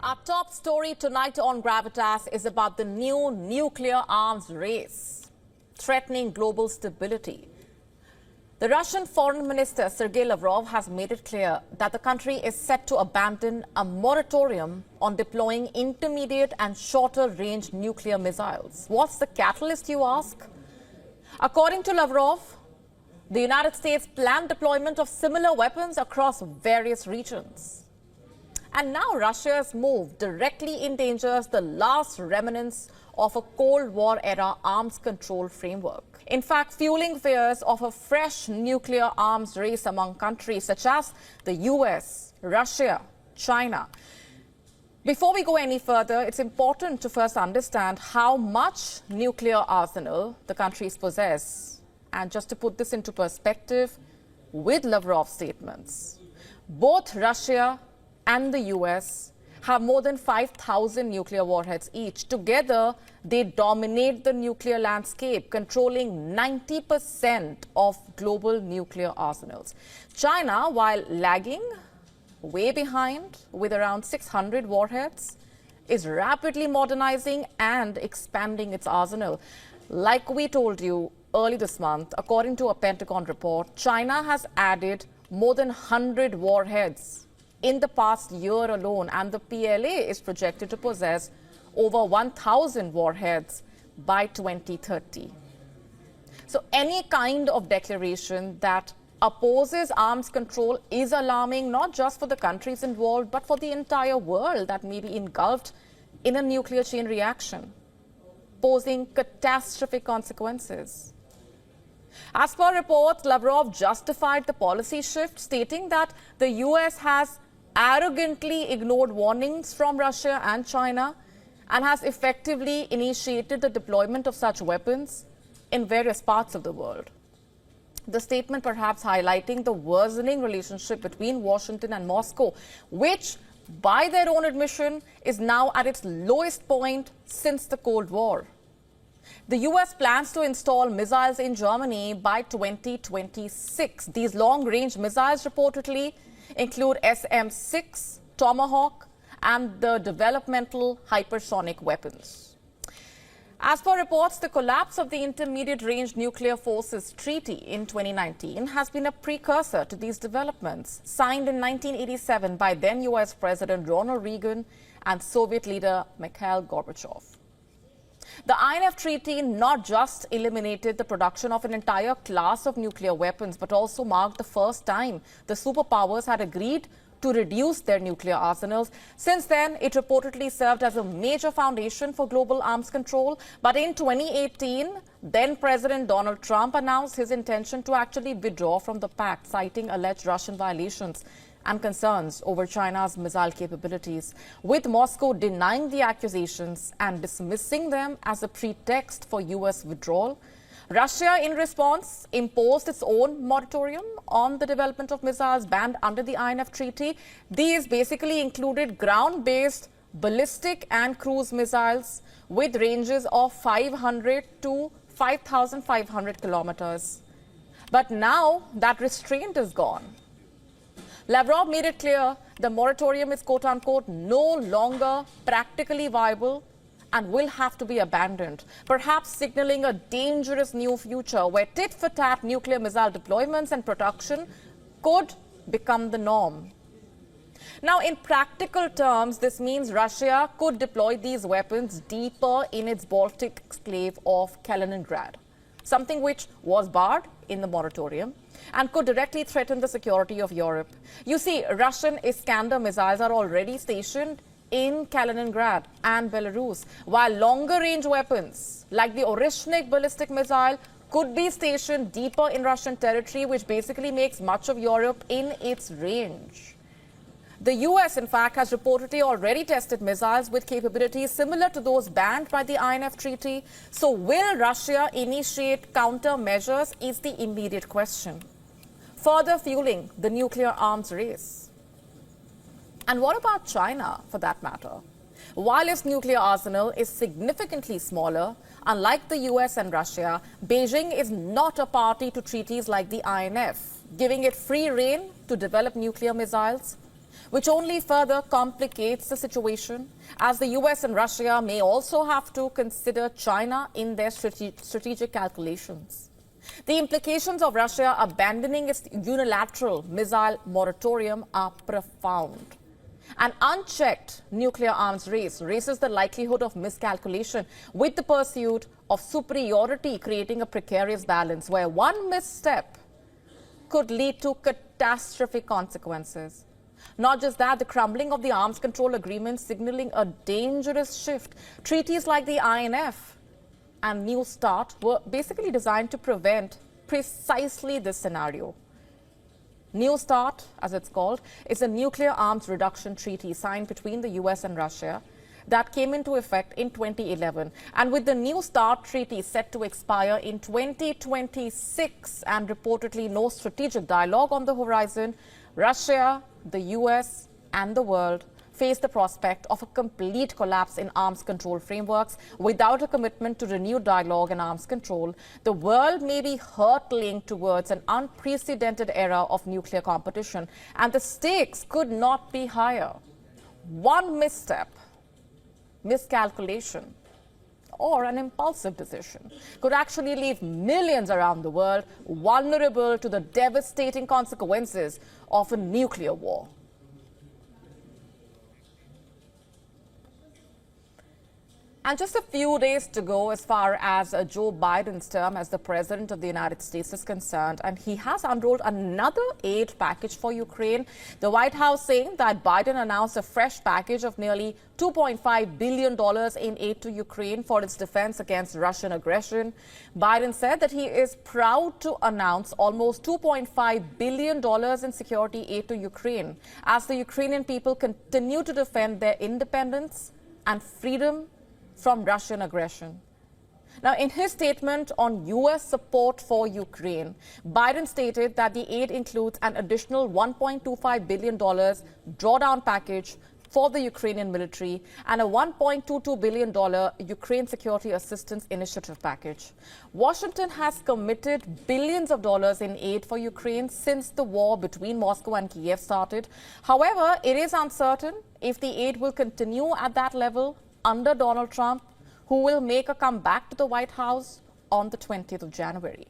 Our top story tonight on Gravitas is about the new nuclear arms race, threatening global stability. The Russian Foreign Minister Sergei Lavrov has made it clear that the country is set to abandon a moratorium on deploying intermediate and shorter-range nuclear missiles. What's the catalyst, you ask? According to Lavrov, the United States planned deployment of similar weapons across various regions. And now Russia's move directly endangers the last remnants of a Cold War-era arms control framework. In fact, fueling fears of a fresh nuclear arms race among countries such as the US, Russia, China. Before we go any further, it's important to first understand how much nuclear arsenal the countries possess. And just to put this into perspective, with Lavrov's statements, both Russia and the US have more than 5,000 nuclear warheads each. Together, they dominate the nuclear landscape, controlling 90% of global nuclear arsenals. China, while lagging way behind with around 600 warheads, is rapidly modernizing and expanding its arsenal. Like we told you early this month, according to a Pentagon report, China has added more than 100 warheads in the past year alone, and the PLA is projected to possess over 1,000 warheads by 2030. So any kind of declaration that opposes arms control is alarming, not just for the countries involved, but for the entire world that may be engulfed in a nuclear chain reaction, posing catastrophic consequences. As per reports, Lavrov justified the policy shift, stating that the US has arrogantly ignored warnings from Russia and China and has effectively initiated the deployment of such weapons in various parts of the world. The statement perhaps highlighting the worsening relationship between Washington and Moscow, which, by their own admission, is now at its lowest point since the Cold War. The US plans to install missiles in Germany by 2026. These long-range missiles reportedly include SM-6, Tomahawk, and the developmental hypersonic weapons. As per reports, the collapse of the Intermediate-Range Nuclear Forces Treaty in 2019 has been a precursor to these developments, signed in 1987 by then US President Ronald Reagan and Soviet leader Mikhail Gorbachev. The INF Treaty not just eliminated the production of an entire class of nuclear weapons, but also marked the first time the superpowers had agreed to reduce their nuclear arsenals. Since then, it reportedly served as a major foundation for global arms control. But in 2018, then President Donald Trump announced his intention to actually withdraw from the pact, citing alleged Russian violations and concerns over China's missile capabilities, with Moscow denying the accusations and dismissing them as a pretext for US withdrawal. Russia, in response, imposed its own moratorium on the development of missiles banned under the INF Treaty. These basically included ground-based ballistic and cruise missiles with ranges of 500 to 5,500 kilometers. But now that restraint is gone. Lavrov made it clear the moratorium is quote-unquote no longer practically viable and will have to be abandoned, perhaps signaling a dangerous new future where tit-for-tat nuclear missile deployments and production could become the norm. Now, in practical terms, this means Russia could deploy these weapons deeper in its Baltic exclave of Kaliningrad, something which was barred in the moratorium and could directly threaten the security of Europe. You see, Russian Iskander missiles are already stationed in Kaliningrad and Belarus, while longer-range weapons like the Orishnik ballistic missile could be stationed deeper in Russian territory, which basically makes much of Europe in its range. The US, in fact, has reportedly already tested missiles with capabilities similar to those banned by the INF Treaty. So will Russia initiate countermeasures is the immediate question, further fueling the nuclear arms race. And what about China, for that matter? While its nuclear arsenal is significantly smaller, unlike the US and Russia, Beijing is not a party to treaties like the INF, giving it free rein to develop nuclear missiles. which only further complicates the situation, as the US and Russia may also have to consider China in their strategic calculations. The implications of Russia abandoning its unilateral missile moratorium are profound. An unchecked nuclear arms race raises the likelihood of miscalculation, with the pursuit of superiority creating a precarious balance where one misstep could lead to catastrophic consequences. Not just that, the crumbling of the arms control agreement signaling a dangerous shift. Treaties like the INF and New START were basically designed to prevent precisely this scenario. New START, as it's called, is a nuclear arms reduction treaty signed between the US and Russia that came into effect in 2011. And with the New START treaty set to expire in 2026 and reportedly no strategic dialogue on the horizon, Russia, the US and the world face the prospect of a complete collapse in arms control frameworks. Without a commitment to renewed dialogue in arms control, the world may be hurtling towards an unprecedented era of nuclear competition, and the stakes could not be higher. One misstep, miscalculation, or an impulsive decision could actually leave millions around the world vulnerable to the devastating consequences of a nuclear war. And just a few days to go as far as Joe Biden's term as the President of the United States is concerned, and he has unrolled another aid package for Ukraine. The White House saying that Biden announced a fresh package of nearly $2.5 billion in aid to Ukraine for its defense against Russian aggression. Biden said that he is proud to announce almost $2.5 billion in security aid to Ukraine as the Ukrainian people continue to defend their independence and freedom from Russian aggression. Now, in his statement on U.S. support for Ukraine, Biden stated that the aid includes an additional $1.25 billion drawdown package for the Ukrainian military and a $1.22 billion Ukraine Security Assistance Initiative package. Washington has committed billions of dollars in aid for Ukraine since the war between Moscow and Kiev started. However, it is uncertain if the aid will continue at that level under Donald Trump, who will make a comeback to the White House on the 20th of January.